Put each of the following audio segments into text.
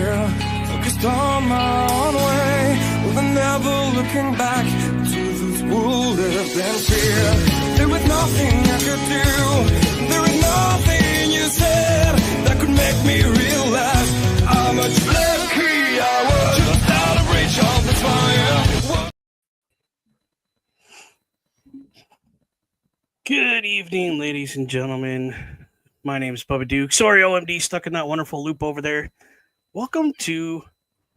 here, focused on my own way, with never looking back to those who lived in fear. There was nothing I could do, there was nothing you said that could make me realize how much lucky I was, just out of reach of the fire. Good evening, ladies and gentlemen. My name is Bubba Duke. Sorry, OMD, stuck in that wonderful loop over there. Welcome to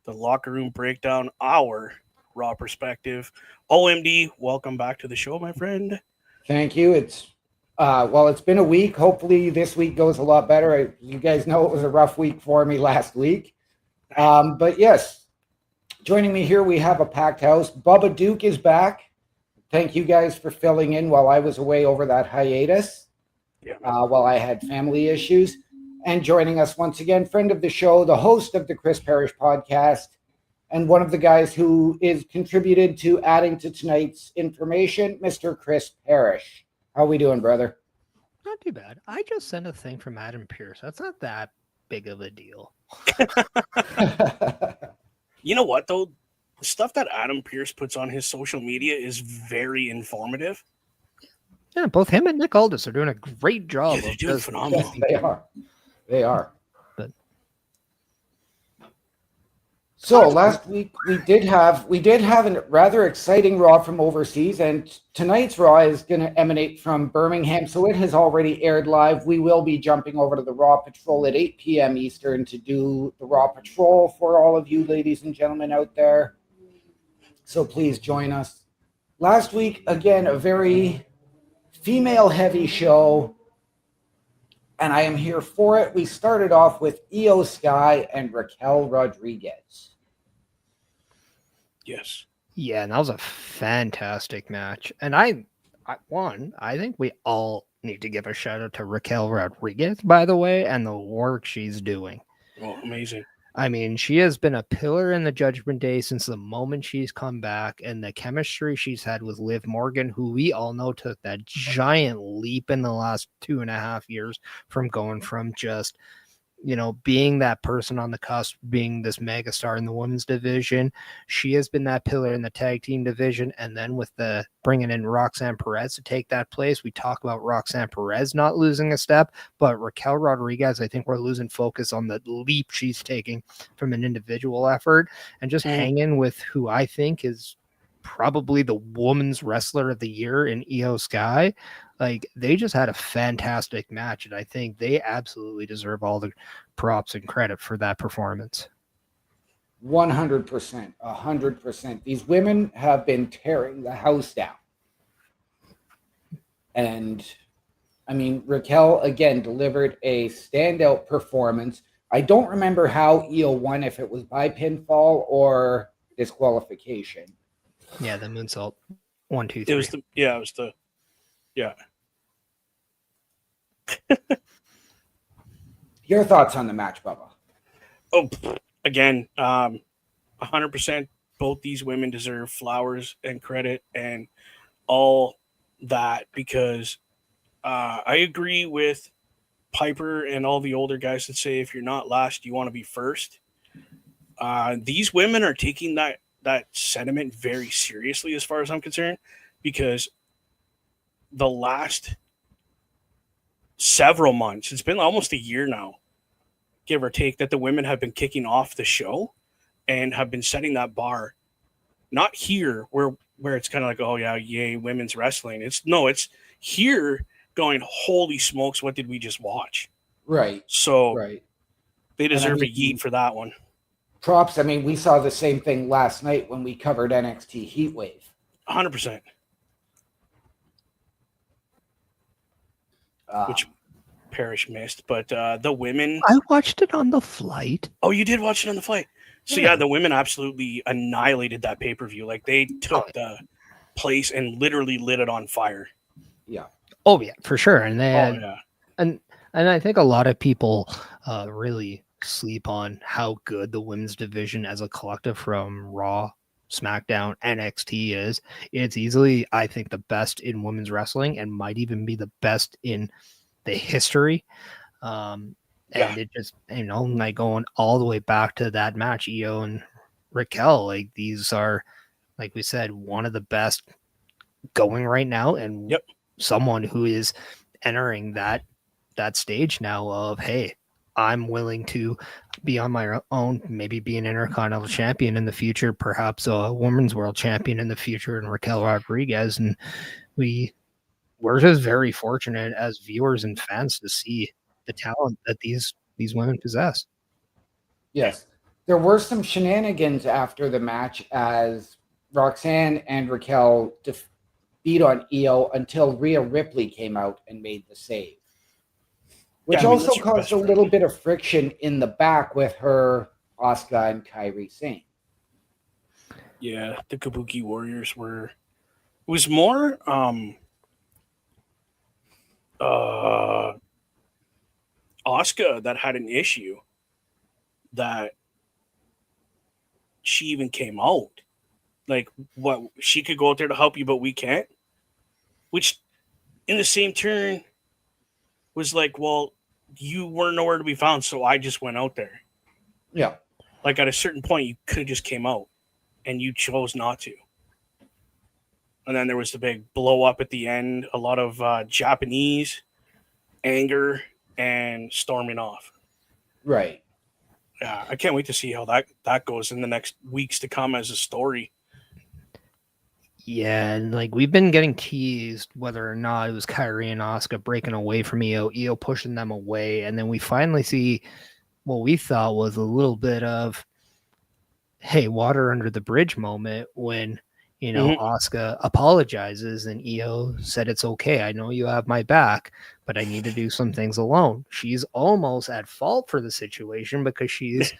the Locker Room Breakdown, our Raw perspective. OMD, welcome back to the show, my friend. Thank you. It's been a week. Hopefully this week goes a lot better. You guys know it was a rough week for me last week. But yes, joining me here, we have a packed house. Bubba Duke is back. Thank you guys for filling in while I was away over that hiatus, while I had family issues. And joining us once again, friend of the show, the host of the Chris Parrish podcast, and one of the guys who is contributed to adding to tonight's information, Mr. Chris Parrish. How we doing, brother? Not too bad. I just sent a thing from Adam Pearce. That's not that big of a deal. You know what, though? The stuff that Adam Pearce puts on his social media is very informative. Yeah, both him and Nick Aldis are doing a great job. Yeah, they're doing phenomenal. Yes, they are. But so last week we did have a rather exciting Raw from overseas, and tonight's Raw is going to emanate from Birmingham, so it has already aired live. We will be jumping over to the Raw Patrol at 8 p.m. Eastern to do the Raw Patrol for all of you ladies and gentlemen out there. So please join us. Last week, again, a very female-heavy show, and I am here for it. We started off with Io Sky and Raquel Rodriguez. Yes. yeah, and that was a fantastic match. And I think we all need to give a shout out to Raquel Rodriguez, by the way, and the work she's doing. Oh, amazing. I mean, she has been a pillar in the Judgment Day since the moment she's come back, and the chemistry she's had with Liv Morgan, who we all know took that giant leap in the last 2.5 years from going from just, being that person on the cusp, being this megastar in the women's division. She has been that pillar in the tag team division. And then with the bringing in Roxanne Perez to take that place, we talk about Roxanne Perez not losing a step, but Raquel Rodriguez, I think we're losing focus on the leap she's taking from an individual effort and just hanging with who I think is probably the women's wrestler of the year in Io Sky. Like, they just had a fantastic match, and I think they absolutely deserve all the props and credit for that performance. 100%, 100%. These women have been tearing the house down. And, I mean, Raquel, again, delivered a standout performance. I don't remember how Io won, if it was by pinfall or disqualification. Yeah, the moonsault. 1, 2, 3. It was yeah. Your thoughts on the match, Bubba? Oh, again, 100%. Both these women deserve flowers and credit and all that, because I agree with Piper and all the older guys that say if you're not last, you want to be first. These women are taking that sentiment very seriously, as far as I'm concerned, because the last several months, it's been almost a year now, give or take, that the women have been kicking off the show and have been setting that bar. Not here where it's kind of like, oh yeah, yay, women's wrestling. It's here going, holy smokes, what did we just watch? Right. So right. They deserve a yeet for that one. Props. I mean, we saw the same thing last night when we covered NXT Heatwave. 100%. Which Parrish missed, but the women... I watched it on the flight. Oh, you did watch it on the flight? So yeah, the women absolutely annihilated that pay-per-view. Like, they took the place and literally lit it on fire. Yeah. Oh, yeah, for sure. And then, yeah. And I think a lot of people really sleep on how good the women's division as a collective from Raw, SmackDown, NXT is. It's easily, I think, the best in women's wrestling and might even be the best in the history. And it just, like going all the way back to that match, Io and Raquel, like these are, like we said, one of the best going right now, and someone who is entering that stage now of, hey, I'm willing to be on my own, maybe be an Intercontinental champion in the future, perhaps a women's world champion in the future, and Raquel Rodriguez. And we're just very fortunate as viewers and fans to see the talent that these women possess. Yes. There were some shenanigans after the match as Roxanne and Raquel beat on Io until Rhea Ripley came out and made the save. Which also caused a little bit of friction in the back with her, Asuka, and Kairi Sane. Yeah, the Kabuki Warriors were... It was more... Asuka that had an issue that she even came out. Like, what, she could go out there to help you, but we can't? Which, in the same turn, was like, well, you weren't nowhere to be found, so I just went out there. Yeah. Like, at a certain point, you could have just came out, and you chose not to. And then there was the big blow up at the end, a lot of Japanese anger and storming off. Right. Yeah, I can't wait to see how that goes in the next weeks to come as a story. Yeah, and like we've been getting teased whether or not it was Kairi and Asuka breaking away from Io pushing them away, and then we finally see what we thought was a little bit of, hey, water under the bridge moment when Asuka apologizes and Io said, it's okay, I know you have my back, but I need to do some things alone. She's almost at fault for the situation because she's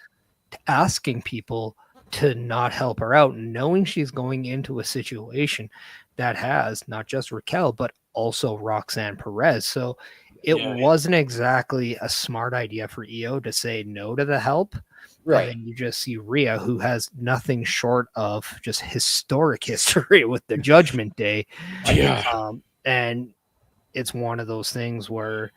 asking people to not help her out, knowing she's going into a situation that has not just Raquel, but also Roxanne Perez. So it wasn't exactly a smart idea for Io to say no to the help. Right. And then you just see Rhea, who has nothing short of just historic history with the Judgment Day. And it's one of those things where,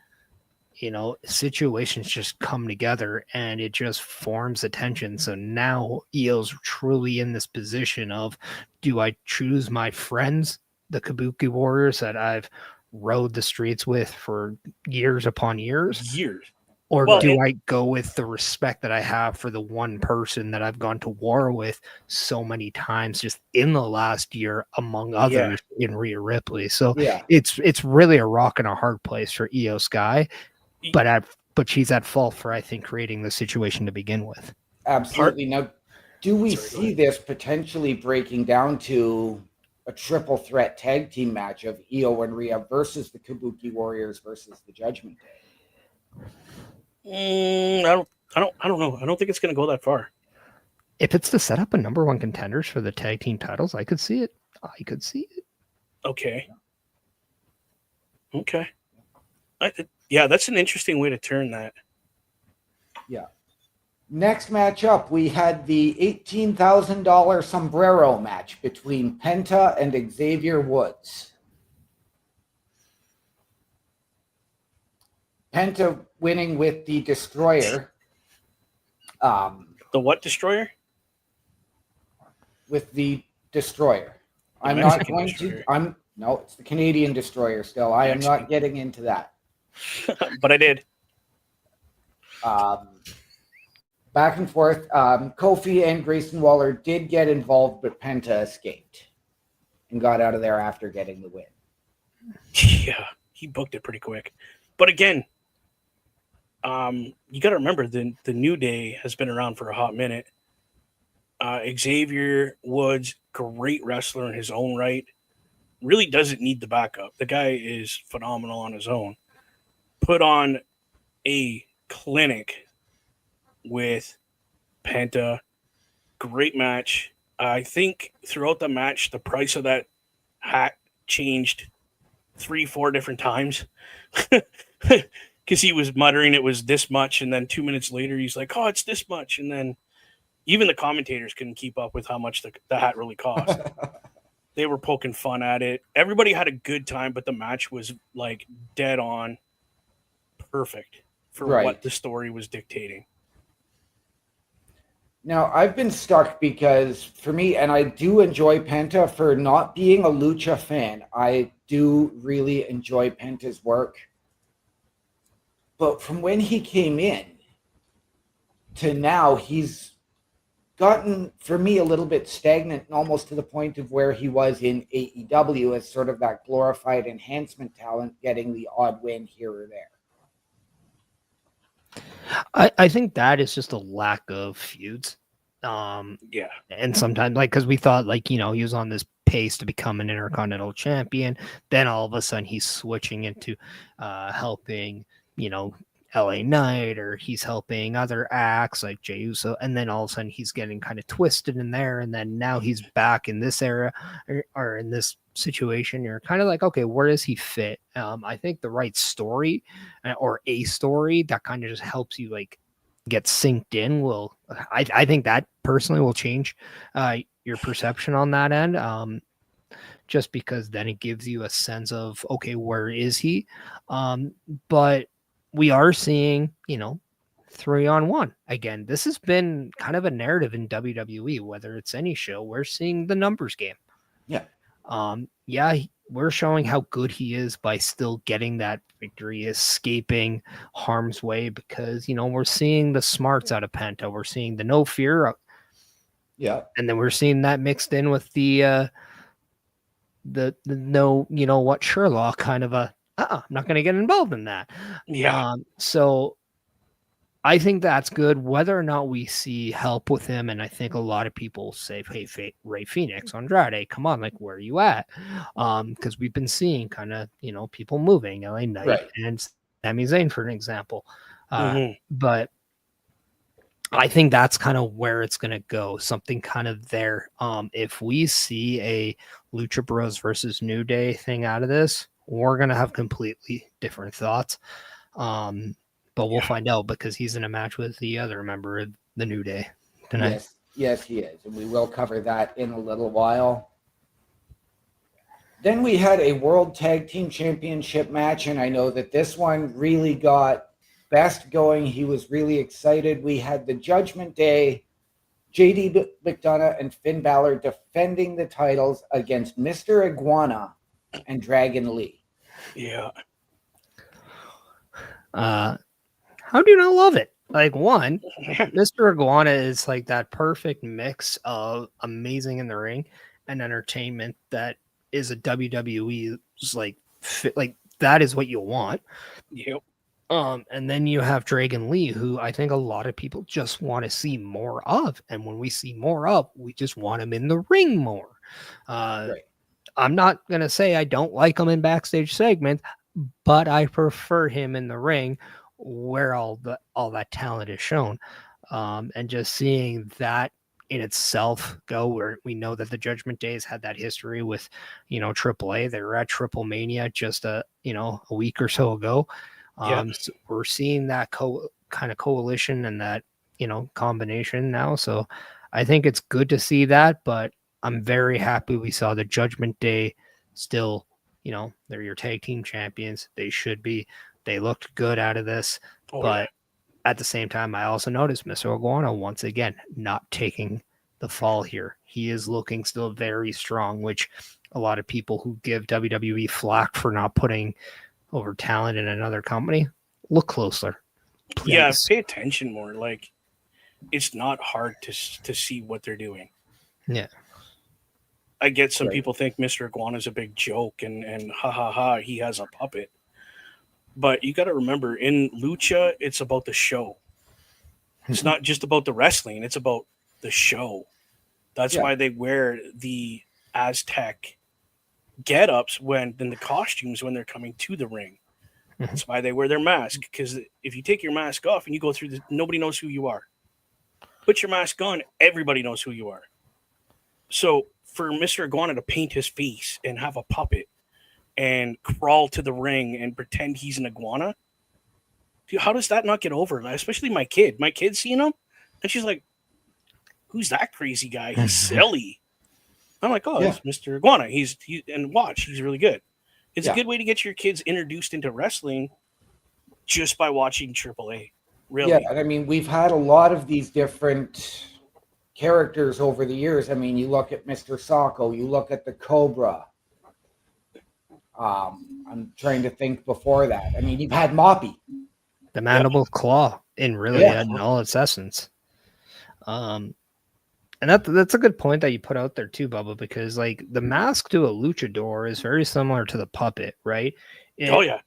situations just come together and it just forms a tension. So now Io's truly in this position of, do I choose my friends, the Kabuki Warriors that I've rode the streets with for years upon years? Or do I go with the respect that I have for the one person that I've gone to war with so many times just in the last year, among others, in Rhea Ripley? So it's really a rock and a hard place for Io Sky, but she's at fault for, I think, creating the situation to begin with. Absolutely. Now, do we see this potentially breaking down to a triple threat tag team match of Io and Rhea versus the Kabuki Warriors versus the Judgment Day? I don't know. I don't think it's going to go that far. If it's to set up a number one contenders for the tag team titles, I could see it. Okay. That's an interesting way to turn that. Yeah. Next match up, we had the $18,000 sombrero match between Penta and Xavier Woods. Penta winning with the Destroyer. The what Destroyer? With the Destroyer. The I'm Mexican not going Destroyer. No, it's the Canadian Destroyer still. I am not getting into that. But I did. Back and forth. Kofi and Grayson Waller did get involved, but Penta escaped and got out of there after getting the win. Yeah, he booked it pretty quick. But again, you got to remember the New Day has been around for a hot minute. Xavier Woods, great wrestler in his own right, really doesn't need the backup. The guy is phenomenal on his own. Put on a clinic with Penta. Great match. I think throughout the match, the price of that hat changed 3-4 different times. Because he was muttering it was this much, and then 2 minutes later he's like, oh, it's this much. And then even the commentators couldn't keep up with how much the hat really cost. They were poking fun at it. Everybody had a good time, but the match was like dead on perfect for Right. what the story was dictating. Now, I've been stuck because for me, and I do enjoy Penta for not being a Lucha fan. I do really enjoy Penta's work. But from when he came in to now, he's gotten, for me, a little bit stagnant and almost to the point of where he was in AEW as sort of that glorified enhancement talent, getting the odd win here or there. I think that is just a lack of feuds. Yeah. And sometimes, like, because we thought, like, you know, he was on this pace to become an Intercontinental Champion. Then all of a sudden he's switching into helping, you know, LA Knight, or he's helping other acts like Jey Uso. And then all of a sudden he's getting kind of twisted in there. And then now he's back in this era or in this situation. You're kind of like, okay, where does he fit? I think the right story or a story that kind of just helps you, like, get synced in will, I think that personally will change your perception on that end, just because then it gives you a sense of, okay, where is he? But we are seeing, you know, 3-on-1 again. This has been kind of a narrative in WWE, whether it's any show. We're seeing the numbers game. Yeah. We're showing how good he is by still getting that victory, escaping harm's way, because, you know, we're seeing the smarts out of Penta. We're seeing the no fear. Yeah. And then we're seeing that mixed in with the no, you know what, Sherlock kind of I'm not going to get involved in that. Yeah. So I think that's good. Whether or not we see help with him, and I think a lot of people say, hey, Ray Phoenix, Andrade, come on, like, where are you at? Because we've been seeing kind of, you know, people moving, LA Knight Right. and Sami Zayn, for an example. Mhm. But I think that's kind of where it's going to go, something kind of there. If we see a Lucha Bros versus New Day thing out of this, we're going to have completely different thoughts. But we'll find out, because he's in a match with the other member of the New Day tonight. Yes, he is. And we will cover that in a little while. Then we had a World Tag Team Championship match, and I know that this one really got Best going. He was really excited. We had the Judgment Day, JD McDonough and Finn Balor defending the titles against Mr. Iguana and Dragon Lee. Yeah. How do you not love it? Like, one, Mr. Iguana is like that perfect mix of amazing in the ring and entertainment that is a WWE's like fit, like that is what you want. Yep. And then you have Dragon Lee, who I think a lot of people just want to see more of. And when we see more of, we just want him in the ring more. Right. I'm not going to say I don't like him in backstage segments, but I prefer him in the ring where all that talent is shown. And just seeing that in itself go, where we know that the Judgment Days had that history with, you know, AAA. They were at Triple Mania just a week or so ago. So we're seeing that kind of coalition and that, you know, combination now. So I think it's good to see that, but I'm very happy we saw the Judgment Day still, you know, they're your tag team champions. They should be. They looked good out of this. But at the same time, I also noticed Mr. Iguana once again not taking the fall here. He is looking still very strong, which a lot of people who give WWE flack for not putting over talent in another company, look closer. Please. Yeah, pay attention more. Like, it's not hard to see what they're doing. Yeah. I get some Right. people think Mr. Iguana is a big joke and ha ha ha, he has a puppet. But you got to remember, in Lucha, it's about the show. It's not just about the wrestling, it's about the show. That's why they wear the Aztec get-ups in the costumes when they're coming to the ring. That's why they wear their mask, because if you take your mask off and you go through nobody knows who you are. Put your mask on, everybody knows who you are. So for Mr. Iguana to paint his face and have a puppet and crawl to the ring and pretend he's an iguana, dude, how does that not get over? Especially my kid. My kid's seen him, and she's like, "Who's that crazy guy? He's silly." I'm like, "Oh, it's Mr. Iguana. And watch, he's really good." It's a good way to get your kids introduced into wrestling, just by watching AAA. Really? Yeah, and I mean, we've had a lot of these different characters over the years. I mean, you look at Mr. Sacco, you look at the Cobra. I'm trying to think before that. I mean, you've had Moppy. The mandible claw in really Yeah. in all its essence. And that's a good point that you put out there too, Bubba, because like the mask to a luchador is very similar to the puppet, right? Oh yeah.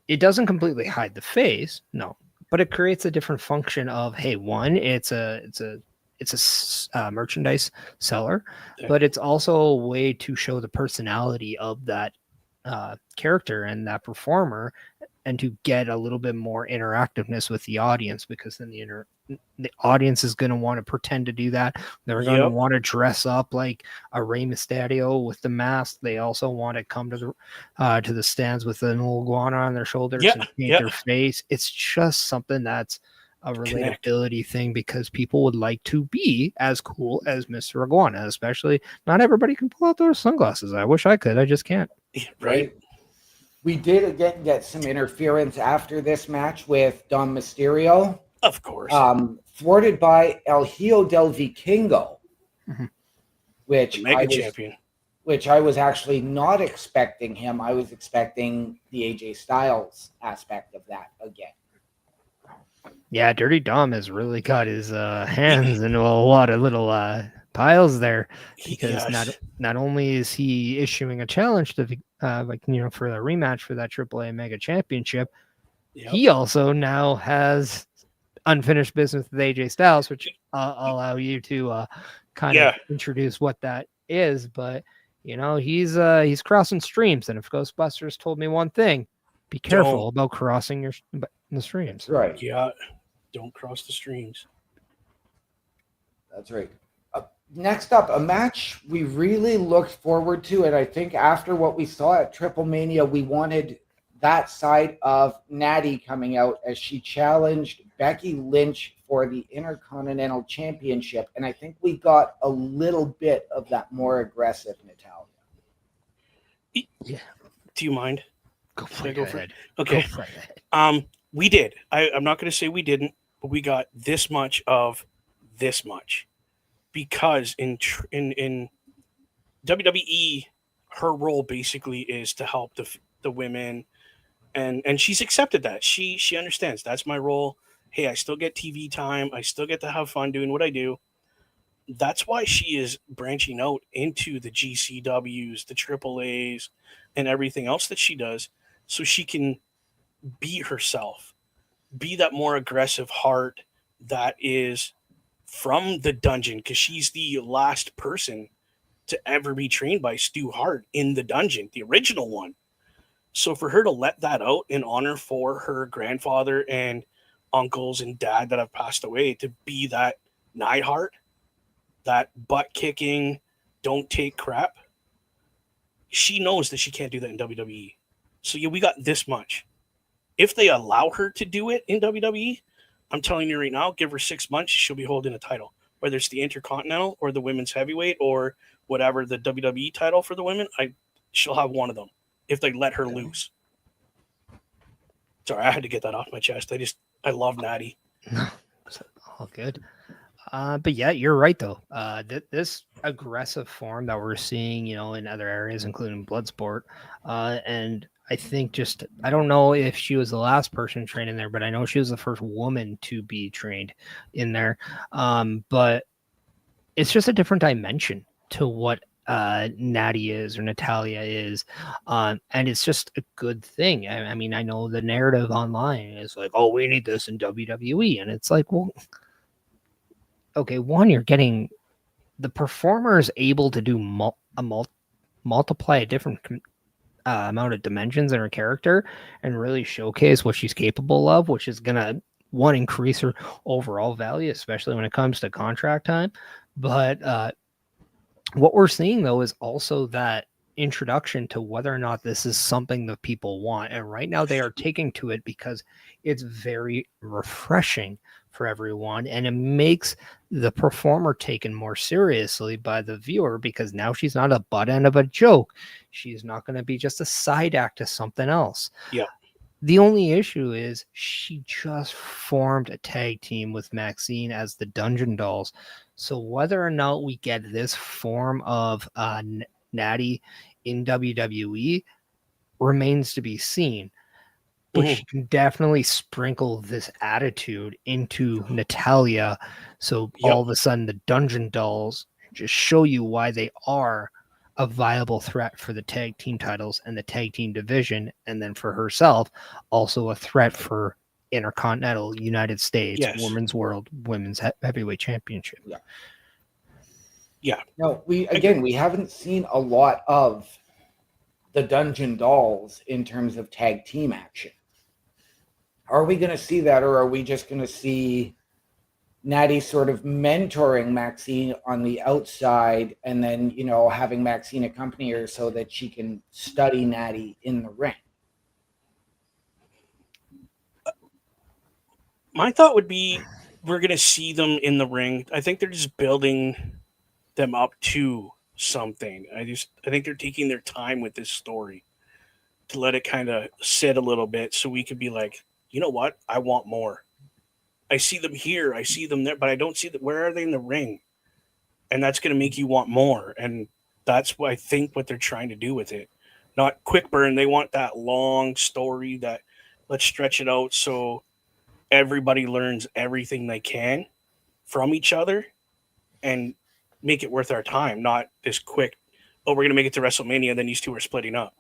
It doesn't completely hide the face, no, but it creates a different function of, hey, one, it's a merchandise seller, Yeah. but it's also a way to show the personality of that character and that performer, and to get a little bit more interactiveness with the audience, because then the audience is going to want to pretend to do that. They're going to Yep. want to dress up like a Rey Mysterio with the mask. They also want to come to the stands with an iguana on their shoulders Yeah, and paint yeah. their face. It's just something that's a Connect. relatability thing, because people would like to be as cool as Mr. Iguana, especially not everybody can pull out those sunglasses. I wish I could. I just can't. Right. We did again get some interference after this match with Dom Mysterio, Of course. thwarted by El Hijo del Vikingo, Mhm. which The mega I was, champion. which I was actually not expecting him. I was expecting the AJ Styles aspect of that again. Yeah, Dirty Dom has really got his hands into a lot of little piles there, because Yes. not only is he issuing a challenge to for the rematch for that AAA Mega Championship, Yep. he also now has unfinished business with AJ Styles, which I'll allow you to kind of introduce what that is. But he's crossing streams, and if Ghostbusters told me one thing, be careful about crossing the streams. Right. Yeah. Don't cross the streams. That's right. Next up, a match we really looked forward to, and I think after what we saw at Triple Mania, we wanted that side of Natty coming out as she challenged Becky Lynch for the Intercontinental Championship, and I think we got a little bit of that more aggressive Natalia. Yeah. Do you mind? Go Should I for go it. for Ahead. Okay. Go right ahead. We did. I'm not going to say we didn't, but we got this much of this much, because in WWE, her role basically is to help the women, and she's accepted that. She understands that's my role. Hey, I still get TV time. I still get to have fun doing what I do. That's why she is branching out into the GCWs, the AAAs, and everything else that she does, so she can be herself, be that more aggressive heart that is from the dungeon, because she's the last person to ever be trained by Stu Hart in the dungeon, the original one. So for her to let that out in honor for her grandfather and uncles and dad that have passed away, to be that Neidhart, that butt kicking, don't take crap, she knows that she can't do that in WWE. So yeah, we got this much. If they allow her to do it in WWE, I'm telling you right now, give her 6 months, she'll be holding a title, whether it's the Intercontinental or the Women's Heavyweight or whatever, the WWE title for the women. She'll have one of them if they let her loose. Sorry, I had to get that off my chest. I love Natty. All good. But yeah, you're right though. This aggressive form that we're seeing, in other areas, including Bloodsport, and I think I don't know if she was the last person trained in there, but I know she was the first woman to be trained in there. But it's just a different dimension to what Natty is or Natalia is, and it's just a good thing. I mean, I know the narrative online is like, oh, we need this in WWE, and it's like, well, okay, one, you're getting the performer is able to do multiply a different amount of dimensions in her character and really showcase what she's capable of, which is gonna increase her overall value, especially when it comes to contract time. But what we're seeing though is also that introduction to whether or not this is something that people want, and right now they are taking to it because it's very refreshing for everyone, and it makes the performer taken more seriously by the viewer, because now she's not a butt end of a joke. She's not going to be just a side act to something else. Yeah. The only issue is she just formed a tag team with Maxine as the Dungeon Dolls. So whether or not we get this form of Natty in WWE remains to be seen. But Mhm. she can definitely sprinkle this attitude into Natalia. So Yep. all of a sudden the Dungeon Dolls just show you why they are a viable threat for the tag team titles and the tag team division. And then for herself, also a threat for Intercontinental United States, Yes. Women's World, Women's Heavyweight Championship. Yeah. No, we haven't seen a lot of the Dungeon Dolls in terms of tag team action. Are we going to see that, or are we just going to see Natty sort of mentoring Maxine on the outside and then, having Maxine accompany her so that she can study Natty in the ring? My thought would be we're going to see them in the ring. I think they're just building them up to something. I think they're taking their time with this story to let it kind of sit a little bit so we could be like, you know what? I want more. I see them here, I see them there, but I don't see that. Where are they in the ring? And that's going to make you want more. And that's what I think what they're trying to do with it. Not quick burn. They want that long story that let's stretch it out so everybody learns everything they can from each other and make it worth our time, not this quick, oh, we're going to make it to WrestleMania, then these two are splitting up.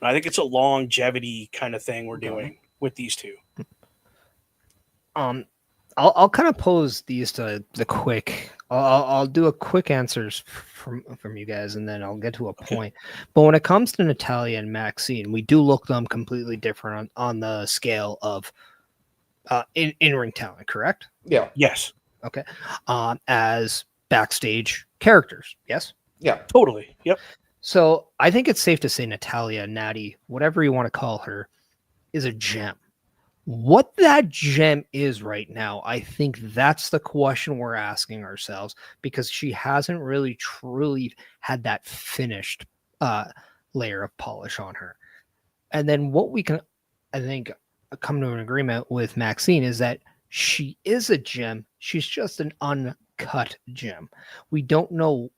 I think it's a longevity kind of thing we're doing with these two. I'll kind of pose these to the quick. I'll do a quick answers from you guys, and then I'll get to a point. But when it comes to Natalia and Maxine, we do look them completely different on the scale of in-ring talent, correct? Yeah. Yes. Okay. As backstage characters, yes? Yeah. Totally. Yep. So I think it's safe to say Natalia, Natty, whatever you want to call her, is a gem. What that gem is right now, I think that's the question we're asking ourselves, because she hasn't really truly had that finished layer of polish on her. And then what we can, I think, come to an agreement with Maxine is that she is a gem. She's just an uncut gem. We don't know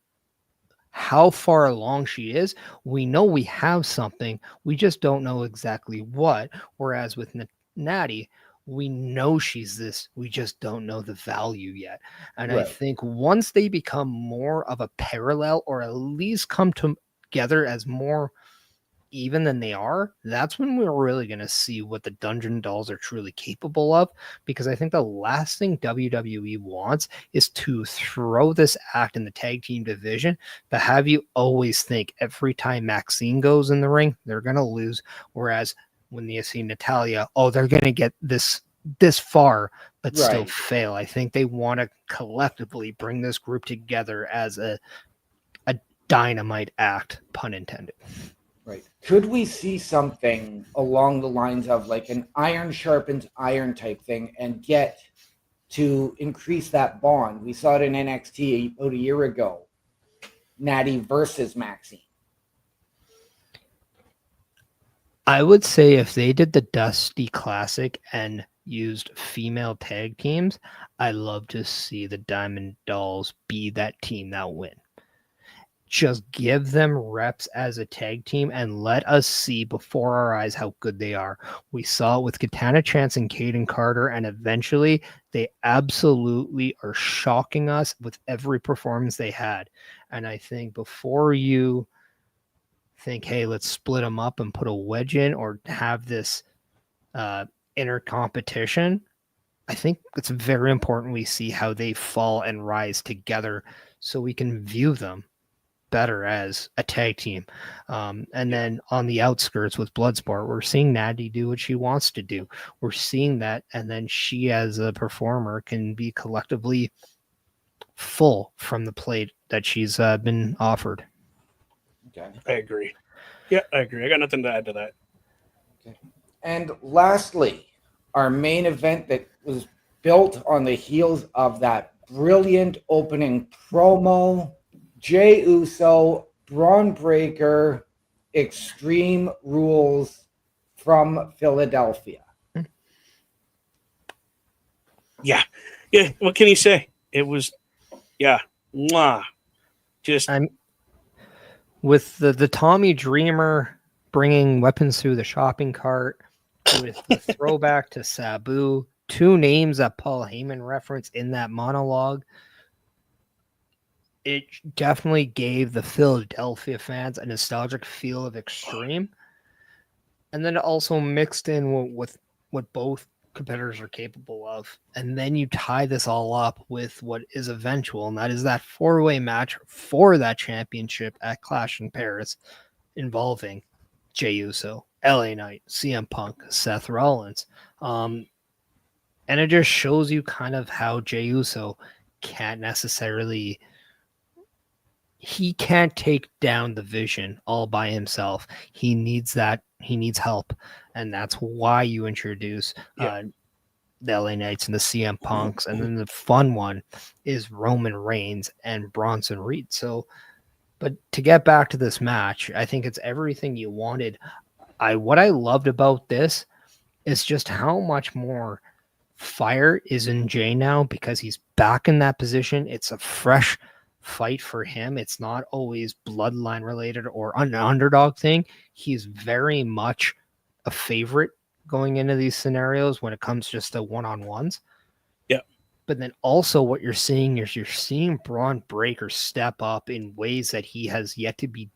how far along she is. We know we have something. We just don't know exactly what. Whereas with Natty, we know she's this. We just don't know the value yet. And Right. I think once they become more of a parallel, or at least come together as more even than they are, that's when we're really going to see what the Dungeon Dolls are truly capable of. Because I think the last thing WWE wants is to throw this act in the tag team division, but have you always think every time Maxine goes in the ring, they're going to lose. Whereas when you see Natalia, oh, they're going to get this far, but still Right. fail. I think they want to collectively bring this group together as a dynamite act, pun intended. Right. Could we see something along the lines of like an iron sharpens iron type thing and get to increase that bond? We saw it in NXT about a year ago. Natty versus Maxine. I would say if they did the Dusty Classic and used female tag teams, I'd love to see the Diamond Dolls be that team that win. Just give them reps as a tag team and let us see before our eyes how good they are. We saw it with Katana Chance and Kaden Carter, and eventually they absolutely are shocking us with every performance they had. And I think before you think, hey, let's split them up and put a wedge in or have this inner competition, I think it's very important we see how they fall and rise together so we can view them better as a tag team. And then on the outskirts with Bloodsport, we're seeing Natty do what she wants to do. We're seeing that, and then she as a performer can be collectively full from the plate that she's been offered. Okay. I agree. Yeah, I agree. I got nothing to add to that. Okay. And lastly, our main event that was built on the heels of that brilliant opening promo, Jey Uso, Braun Breaker, Extreme Rules from Philadelphia. Yeah. What can you say? It was, mwah. Just I'm with the Tommy Dreamer bringing weapons through the shopping cart, with the throwback to Sabu, 2 names that Paul Heyman referenced in that monologue. It definitely gave the Philadelphia fans a nostalgic feel of Extreme. And then it also mixed in with what both competitors are capable of. And then you tie this all up with what is eventual, and that is that 4-way match for that championship at Clash in Paris involving Jey Uso, LA Knight, CM Punk, Seth Rollins. And it just shows you kind of how Jey Uso can't necessarily... He can't take down the Vision all by himself. He needs help. And that's why you introduce the LA Knights and the CM Punks. And then the fun one is Roman Reigns and Bronson Reed. So, but to get back to this match, I think it's everything you wanted. What I loved about this is just how much more fire is in Jey now, because he's back in that position. It's a fresh fight for him. It's not always bloodline related or an underdog thing. He's very much a favorite going into these scenarios when it comes just to one-on-ones. Yeah. But then also what you're seeing is you're seeing Braun Breaker step up in ways that he has yet to be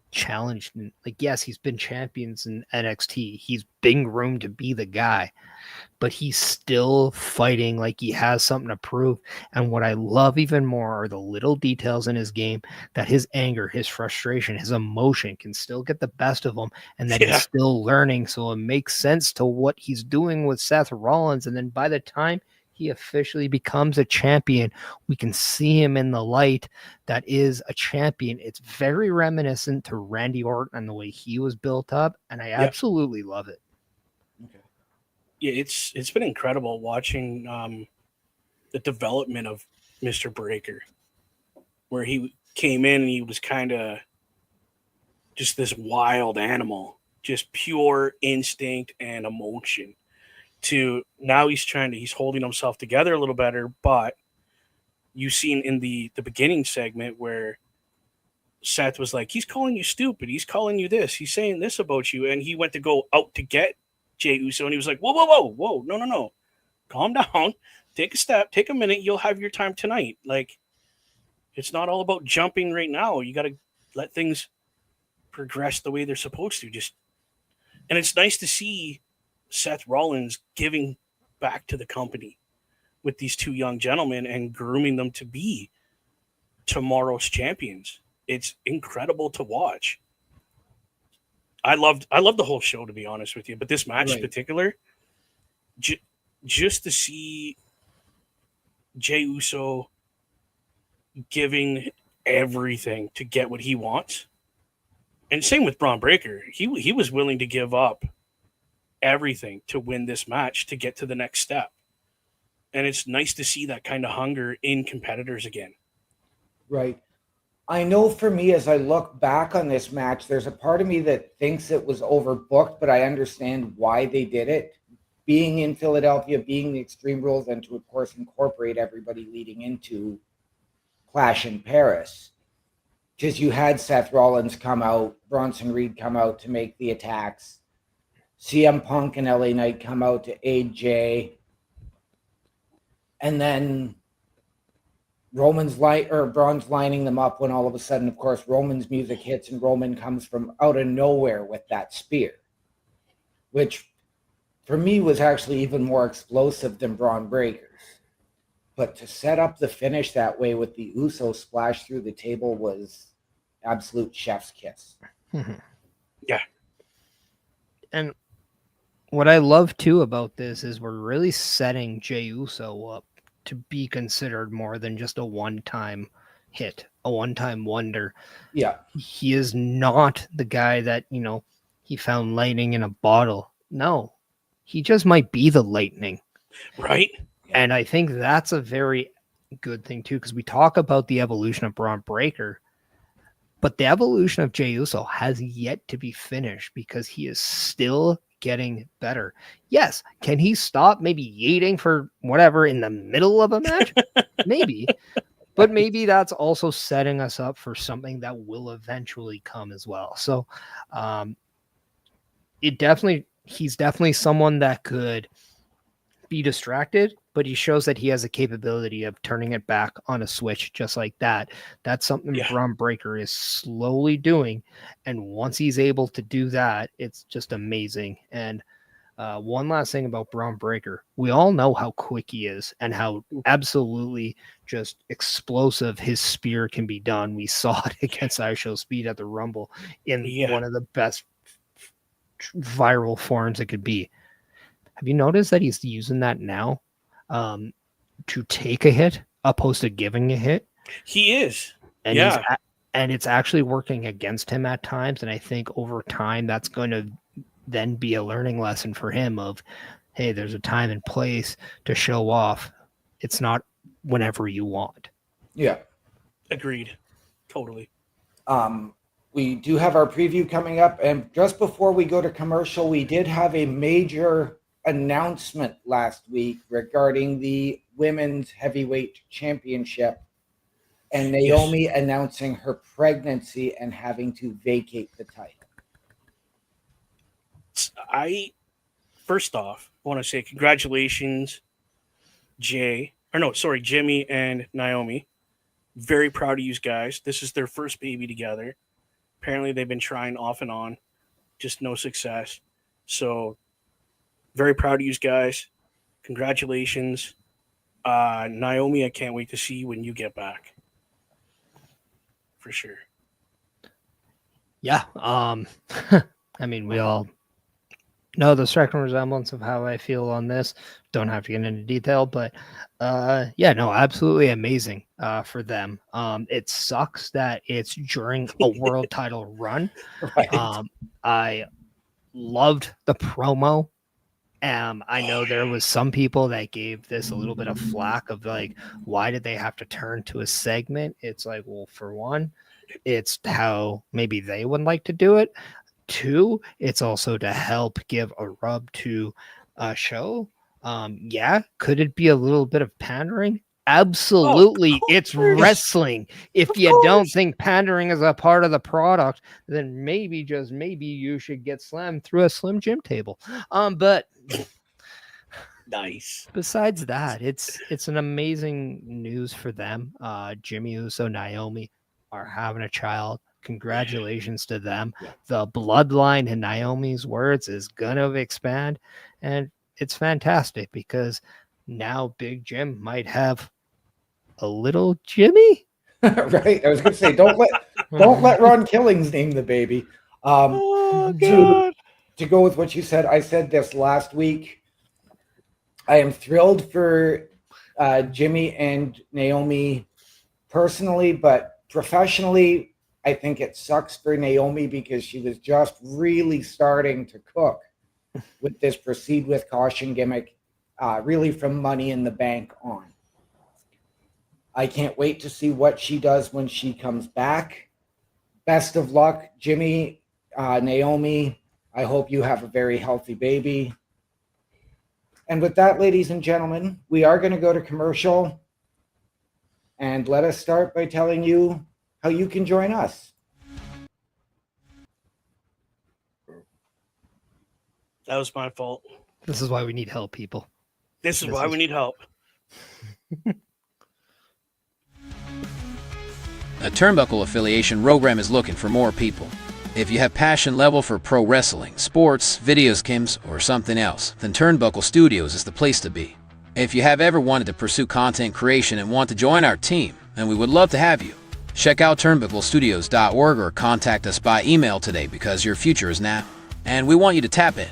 challenged. Like, yes, he's been champions in NXT. He's been groomed to be the guy, but he's still fighting like he has something to prove. And what I love even more are the little details in his game, that his anger, his frustration, his emotion can still get the best of him, and that he's still learning. So it makes sense to what he's doing with Seth Rollins. And then by the time he officially becomes a champion, we can see him in the light that is a champion. It's very reminiscent to Randy Orton and the way he was built up, and I absolutely love it. Yeah, it's been incredible watching the development of Mr. Breaker, where he came in and he was kind of just this wild animal, just pure instinct and emotion, to now he's holding himself together a little better. But you've seen in the beginning segment where Seth was like, he's calling you stupid, he's calling you this, he's saying this about you, and he went to go out to get Jey Uso, and he was like, whoa, no, calm down, take a step, take a minute, you'll have your time tonight. Like, it's not all about jumping right now. You got to let things progress the way they're supposed to. And it's nice to see Seth Rollins giving back to the company with these 2 young gentlemen and grooming them to be tomorrow's champions. It's incredible to watch. I loved the whole show, to be honest with you, but this match in particular, just to see Jey Uso giving everything to get what he wants, and same with Braun Breaker, he was willing to give up everything to win this match to get to the next step. And it's nice to see that kind of hunger in competitors again. Right. I know for me, as I look back on this match, there's a part of me that thinks it was overbooked, but I understand why they did it. Being in Philadelphia, being the Extreme Rules, and to, of course, incorporate everybody leading into Clash in Paris. Because you had Seth Rollins come out, Bronson Reed come out to make the attacks, CM Punk and LA Knight come out to aid Jey, and then Braun's lining them up when all of a sudden, of course, Roman's music hits and Roman comes from out of nowhere with that spear, which for me was actually even more explosive than Braun Breaker's. But to set up the finish that way with the Uso splash through the table was absolute chef's kiss. Yeah. And what I love too about this is we're really setting Jey Uso up to be considered more than just a one-time hit, a one-time wonder. Yeah. He is not the guy that, he found lightning in a bottle. No, he just might be the lightning. Right. And I think that's a very good thing too, because we talk about the evolution of Braun Breaker, But the evolution of Jey Uso has yet to be finished because he is still getting better. Yes, can he stop maybe yeeting for whatever in the middle of a match? Maybe. But maybe that's also setting us up for something that will eventually come as well. So he's definitely someone that could be distracted, but he shows that he has a capability of turning it back on a switch just like that. That's something Braun Breaker is slowly doing. And once he's able to do that, it's just amazing. And one last thing about Braun Breaker. We all know how quick he is and how absolutely just explosive his spear can be done. We saw it against IShow Speed at the Rumble in one of the best viral forms it could be. Have you noticed that he's using that now to take a hit opposed to giving a hit? He is. And and it's actually working against him at times. And I think over time that's going to then be a learning lesson for him of, hey, there's a time and place to show off. It's not whenever you want. Yeah. Agreed. Totally. We do have our preview coming up. And just before we go to commercial, we did have a major announcement last week regarding the Women's Heavyweight Championship and Naomi announcing her pregnancy and having to vacate the title. First off, want to say congratulations, Jimmy and Naomi. Very proud of you guys. This is their first baby together. Apparently they've been trying off and on, just no success. So very proud of you guys. Congratulations. Naomi, I can't wait to see you when you get back. For sure. Yeah. I mean, we all know the striking resemblance of how I feel on this. Don't have to get into detail, but absolutely amazing for them. It sucks that it's during a world title run. Right. I loved the promo. I know there was some people that gave this a little bit of flack of like, why did they have to turn to a segment? It's like, well, for one, it's how maybe they would like to do it. Two, it's also to help give a rub to a show. Could it be a little bit of pandering? Absolutely. It's wrestling. If you don't think pandering is a part of the product, then maybe, just maybe, you should get slammed through a Slim Jim table. But nice. Besides that, it's an amazing news for them. Jimmy Uso, Naomi are having a child. Congratulations to them. Yeah. The bloodline, in Naomi's words, is gonna expand, and it's fantastic because now Big Jim might have a little Jimmy. Right. I was going to say, don't let Ron Killings name the baby. To go with what you said, I said this last week. I am thrilled for Jimmy and Naomi personally, but professionally, I think it sucks for Naomi because she was just really starting to cook with this Proceed with Caution gimmick, really from Money in the Bank on. I can't wait to see what she does when she comes back. Best of luck, Jimmy, Naomi. I hope you have a very healthy baby. And with that, ladies and gentlemen, we are going to go to commercial. And let us start by telling you how you can join us. That was my fault. This is why we need help, people. This is why we need help. A Turnbuckle affiliation program is looking for more people. If you have passion level for pro wrestling, sports, video games, or something else, then Turnbuckle Studios is the place to be. If you have ever wanted to pursue content creation and want to join our team, then we would love to have you. Check out turnbucklestudios.org or contact us by email today because your future is now, and we want you to tap in.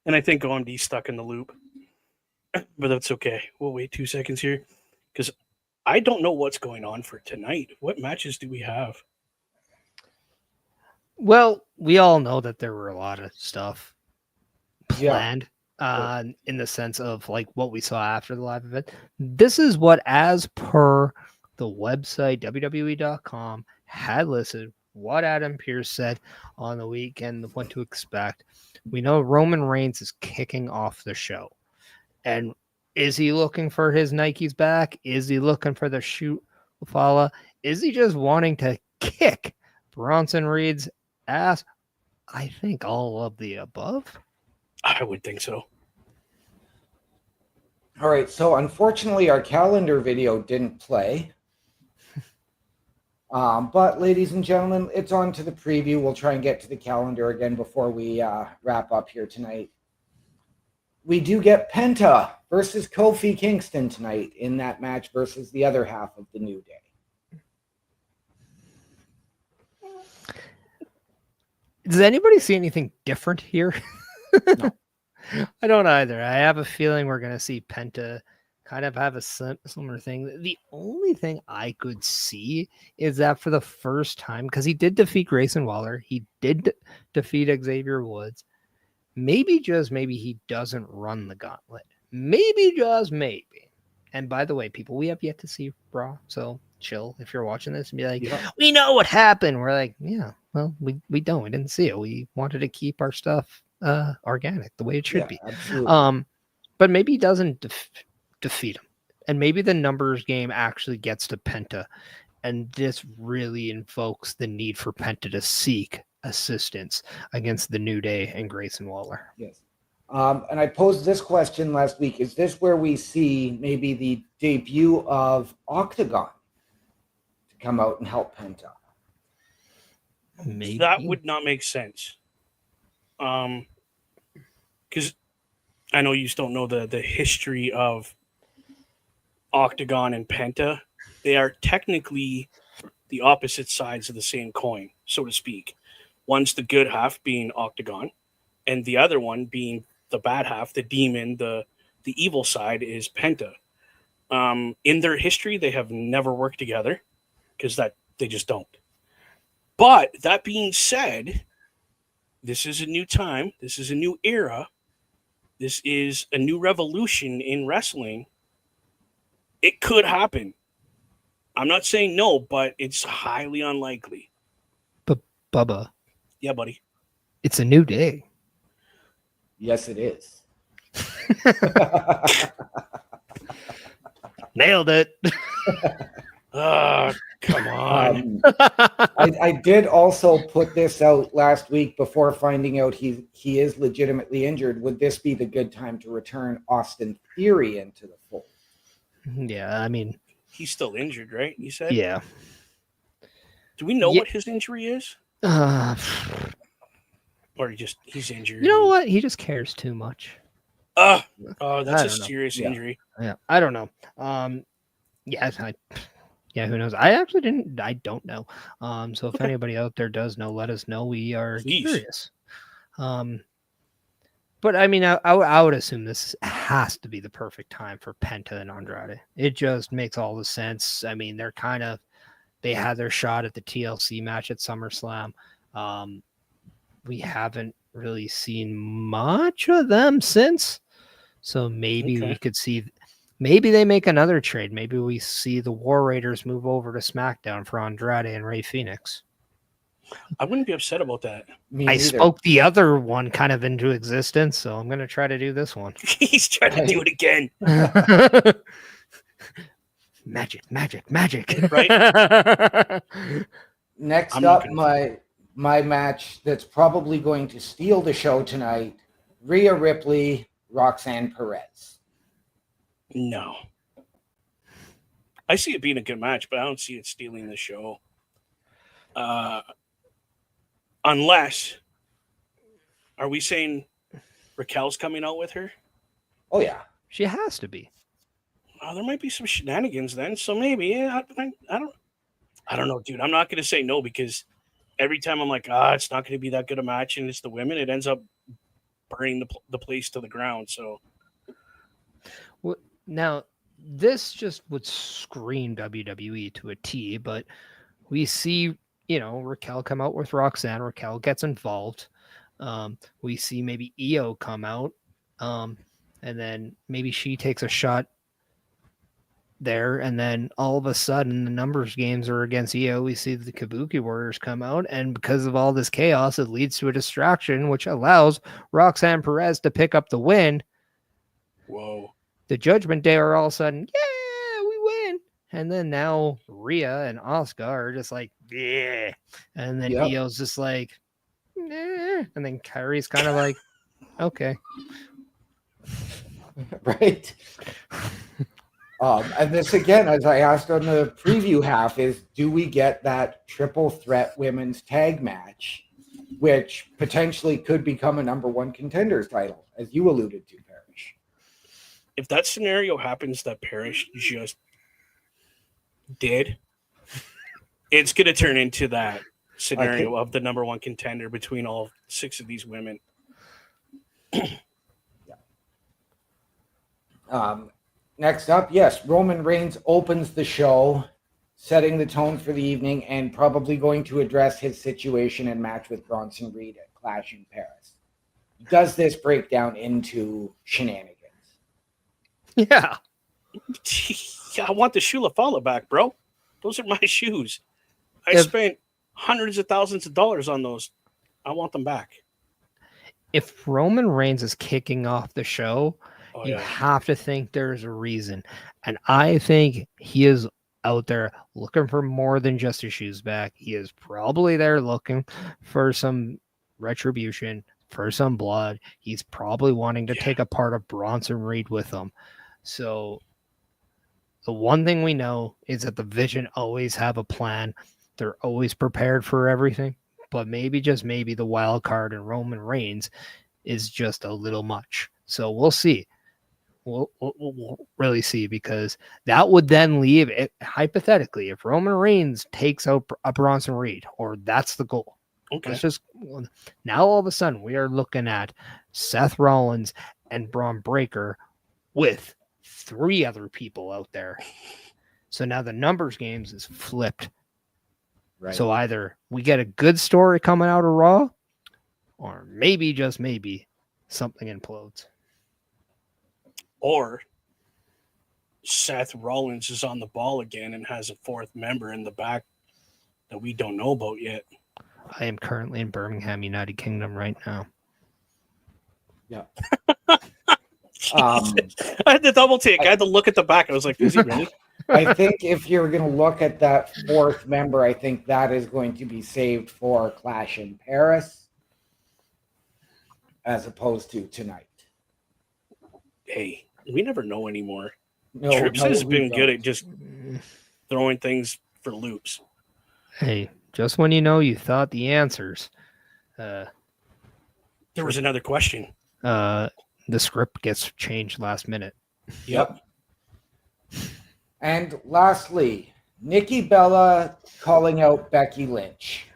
And I think OMD's stuck in the loop. But that's okay. We'll wait 2 seconds here because I don't know what's going on for tonight. What matches do we have? Well, we all know that there were a lot of stuff Yeah. planned in the sense of like what we saw after the live event. This is what, as per the website WWE.com, had listed what Adam Pearce said on the weekend, what to expect. We know Roman Reigns is kicking off the show. And is he looking for his Nikes back? Is he looking for the shoot follow? Is he just wanting to kick Bronson Reed's ass? I think all of the above. I would think so. All right. So unfortunately, our calendar video didn't play. But ladies and gentlemen, it's on to the preview. We'll try and get to the calendar again before we wrap up here tonight. We do get Penta versus Kofi Kingston tonight in that match versus the other half of the New Day. Does anybody see anything different here? No. I don't either. I have a feeling we're going to see Penta kind of have a similar thing. The only thing I could see is that for the first time, because he did defeat Grayson Waller, he did defeat Xavier Woods. Maybe just maybe he doesn't run the gauntlet. Maybe just maybe. And by the way, people, we have yet to see Raw, so chill if you're watching this and be like, we know what happened. We're like, yeah, well, we don't. We didn't see it. We wanted to keep our stuff organic the way it should be. Absolutely. But maybe he doesn't defeat him. And maybe the numbers game actually gets to Penta. And this really invokes the need for Penta to seek assistance against the New Day and Grayson Waller. Yes. And I posed this question last week. Is this where we see maybe the debut of Octagon to come out and help Penta? Maybe. That would not make sense. Because I know you just don't know the history of Octagon and Penta. They are technically the opposite sides of the same coin, so to speak. One's the good half, being Octagon, and the other one being the bad half, the demon, the evil side is Penta. In their history, they have never worked together because they just don't. But that being said, this is a new time. This is a new era. This is a new revolution in wrestling. It could happen. I'm not saying no, but it's highly unlikely. But Bubba. Yeah, buddy. It's a new day. Yes, it is. Nailed it. Come on. I did also put this out last week before finding out he is legitimately injured. Would this be the good time to return Austin Theory into the fold? Yeah, I mean, he's still injured, right? You said? Yeah. Do we know what his injury is? Or he's injured? You know what? He just cares too much. That's a serious injury. Yeah, I don't know. Who knows? I don't know. So if anybody out there does know, let us know. We are curious. But I mean, I would assume this has to be the perfect time for Penta and Andrade. It just makes all the sense. I mean, they had their shot at the TLC match at SummerSlam. We haven't really seen much of them since. So maybe we could see, maybe they make another trade. Maybe we see the War Raiders move over to SmackDown for Andrade and Rey Fenix. I wouldn't be upset about that. I spoke the other one kind of into existence, so I'm going to try to do this one. He's trying to do it again. Magic. Right? Next up, my match that's probably going to steal the show tonight, Rhea Ripley, Roxanne Perez. No. I see it being a good match, but I don't see it stealing the show. Unless, are we saying Raquel's coming out with her? Oh, yeah. She has to be. There might be some shenanigans then, so maybe. Yeah, I don't know, dude. I'm not going to say no because every time I'm like, it's not going to be that good a match, and it's the women, it ends up burning the place to the ground. So now, this just would scream WWE to a T, but we see, Raquel come out with Roxanne. Raquel gets involved. We see maybe Io come out, and then maybe she takes a shot there, and then all of a sudden the numbers games are against Io. We see the Kabuki Warriors come out, and because of all this chaos, it leads to a distraction, which allows Roxanne Perez to pick up the win. Whoa. The Judgment Day are all of a sudden, yeah, we win. And then now Rhea and Asuka are just like, yeah. And then Io's just like, nah. And then Kyrie's kind of like, okay. Right. And this again, as I asked on the preview half, is do we get that triple threat women's tag match, which potentially could become a number one contenders title, as you alluded to, Parrish? If that scenario happens that Parrish just did, it's going to turn into that scenario of the number one contender between all 6 of these women. Next up, yes, Roman Reigns opens the show, setting the tone for the evening and probably going to address his situation and match with Bronson Reed at Clash in Paris. Does this break down into shenanigans? Yeah. I want the Shula Fala back, bro. Those are my shoes. I spent hundreds of thousands of dollars on those. I want them back. If Roman Reigns is kicking off the show, you have to think there's a reason. And I think he is out there looking for more than just his shoes back. He is probably there looking for some retribution, for some blood. He's probably wanting to take a part of Bronson Reed with him. So the one thing we know is that the Vision always have a plan. They're always prepared for everything. But maybe, just maybe, the wild card in Roman Reigns is just a little much. So we'll see. We'll really see, because that would then leave it, hypothetically, if Roman Reigns takes out a Bronson Reed, or that's the goal. Okay. Now all of a sudden we are looking at Seth Rollins and Braun Breaker with 3 other people out there. So now the numbers games is flipped. Right. So either we get a good story coming out of Raw, or maybe, just maybe, something implodes. Or Seth Rollins is on the ball again and has a 4th member in the back that we don't know about yet. I am currently in Birmingham, United Kingdom right now. Yeah. I had to double take. I had to look at the back. I was like, is he really? I think if you're going to look at that 4th member, I think that is going to be saved for Clash in Paris as opposed to tonight. Hey, we never know anymore. No, Trips has been good at just throwing things for loops. Hey, just when you know you thought the answers. There was another question. The script gets changed last minute. Yep. And lastly, Nikki Bella calling out Becky Lynch.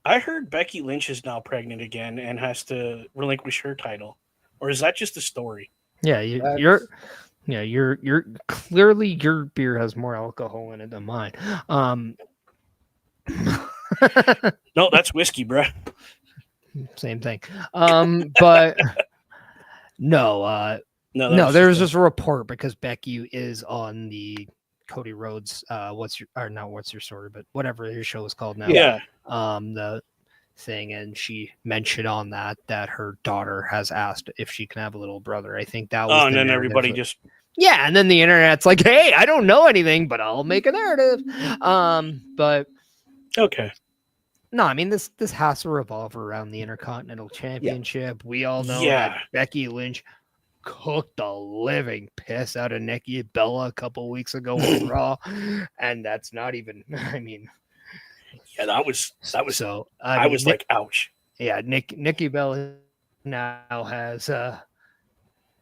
I heard Becky Lynch is now pregnant again and has to relinquish her title. Or is that just a story? Yeah, you're clearly, your beer has more alcohol in it than mine. No, that's whiskey, bruh. Same thing. But no, there's just a report, because Becky is on the Cody Rhodes what's your story, but whatever his show is called now. Yeah. The thing, and she mentioned on that her daughter has asked if she can have a little brother. I think that was and then everybody just and then the internet's like, hey, I don't know anything, but I'll make a narrative. But okay. No, I mean, this has to revolve around the Intercontinental Championship. Yeah. We all know that Becky Lynch cooked the living piss out of Nikki Bella a couple weeks ago on Raw, and that's not even. I mean, that was so. I was like, ouch. Yeah, Nikki Bella now has.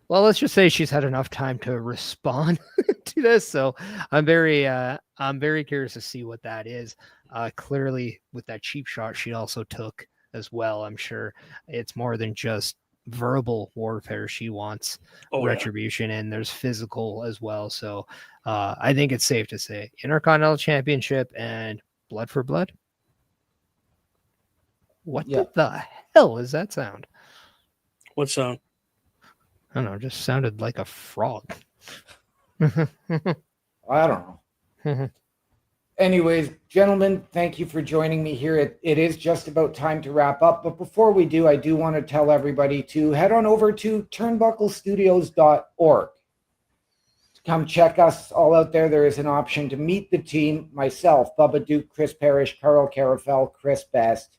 Well, let's just say she's had enough time to respond to this. So I'm very curious to see what that is. Clearly, with that cheap shot she also took as well, I'm sure it's more than just verbal warfare. She wants retribution, and there's physical as well. So I think it's safe to say Intercontinental Championship and blood for blood. What the hell is that sound? What sound? I don't know. It just sounded like a frog. I don't know. Anyways, gentlemen, thank you for joining me here. It is just about time to wrap up. But before we do, I do want to tell everybody to head on over to turnbucklestudios.org. Come check us all out there. There is an option to meet the team, myself, Bubba Duke, Chris Parrish, Carl Carafel, Chris Best.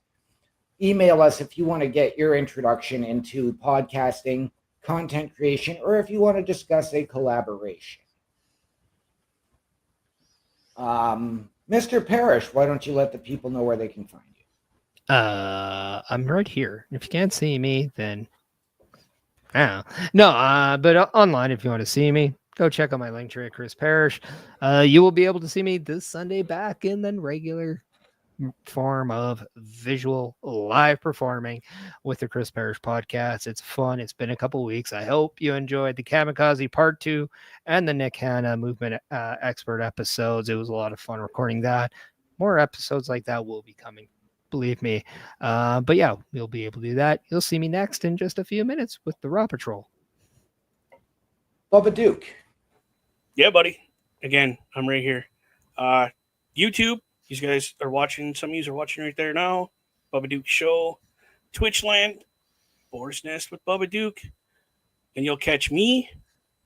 Email us if you want to get your introduction into podcasting, content creation, or if you want to discuss a collaboration. Mr. Parrish, why don't you let the people know where they can find you? I'm right here. If you can't see me, then but online, if you want to see me, go check out my link tree at Chris Parrish. You will be able to see me this Sunday back in the regular form of visual live performing with the Chris Parrish podcast. It's fun. It's been a couple weeks. I hope you enjoyed the Kamikaze Part 2 and the Nick Hanna Movement Expert episodes. It was a lot of fun recording that. More episodes like that will be coming, believe me. But yeah, you'll be able to do that. You'll see me next in just a few minutes with the Raw Patrol. Bubba Duke. Yeah, buddy. Again, I'm right here. YouTube. You guys are watching, some of you are watching right there now. Bubba Duke Show. Twitchland, Boar's Nest with Bubba Duke. And you'll catch me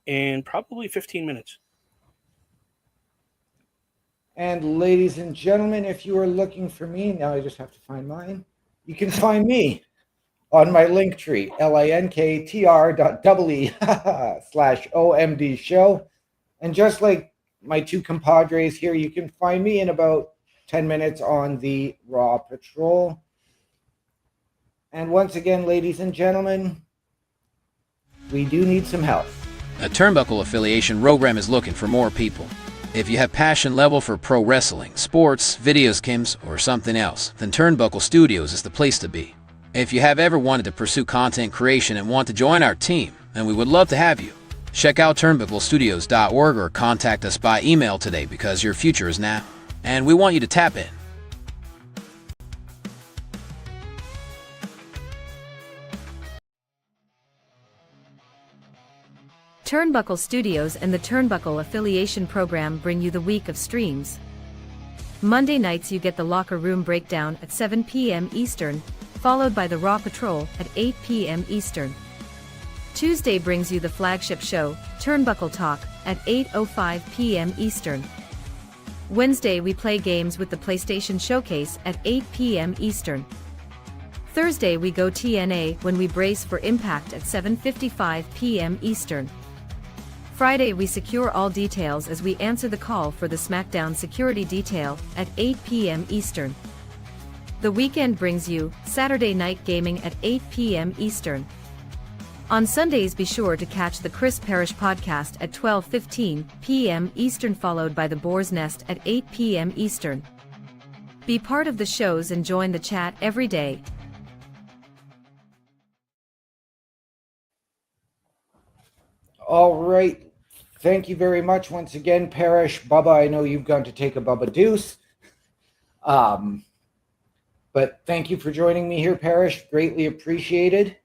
in probably 15 minutes. And ladies and gentlemen, if you are looking for me, now I just have to find mine. You can find me on my link tree, linktr.ee/OMD show. And just like my two compadres here, you can find me in about 10 minutes on the Raw Patrol. And once again, ladies and gentlemen, we do need some help. A Turnbuckle affiliation program is looking for more people. If you have passion level for pro wrestling, sports, videos, games, or something else, then Turnbuckle Studios is the place to be. If you have ever wanted to pursue content creation and want to join our team, then we would love to have you. Check out turnbucklestudios.org or contact us by email today because your future is now, and we want you to tap in. Turnbuckle Studios and the Turnbuckle Affiliation Program bring you the week of streams. Monday nights you get the Locker Room Breakdown at 7 p.m. Eastern, followed by the Raw Patrol at 8 p.m. Eastern. Tuesday brings you the flagship show, Turnbuckle Talk, at 8:05 p.m. Eastern. Wednesday we play games with the PlayStation Showcase at 8 p.m. Eastern. Thursday we go TNA when we brace for Impact at 7:55 p.m. Eastern. Friday we secure all details as we answer the call for the SmackDown security detail at 8 p.m. Eastern. The weekend brings you Saturday Night Gaming at 8 p.m. Eastern. On Sundays be sure to catch the Chris Parrish podcast at 12:15 p.m. Eastern, followed by the Boar's Nest at 8 p.m. Eastern. Be part of the shows and join the chat every day. All right. Thank you very much once again, Parrish. Bubba, I know you've gone to take a Bubba Deuce. But thank you for joining me here, Parrish. Greatly appreciated.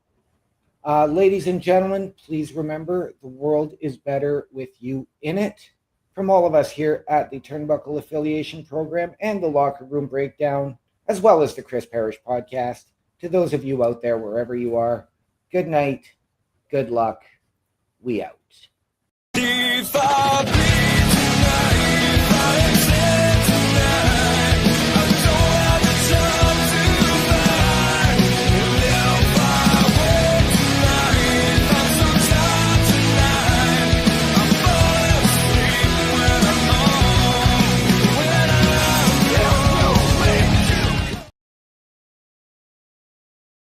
Ladies and gentlemen, please remember the world is better with you in it. From all of us here at the Turnbuckle Affiliation Program and the Locker Room Breakdown, as well as the Chris Parrish podcast, to those of you out there, wherever you are, good night, good luck, we out. If I bleed tonight.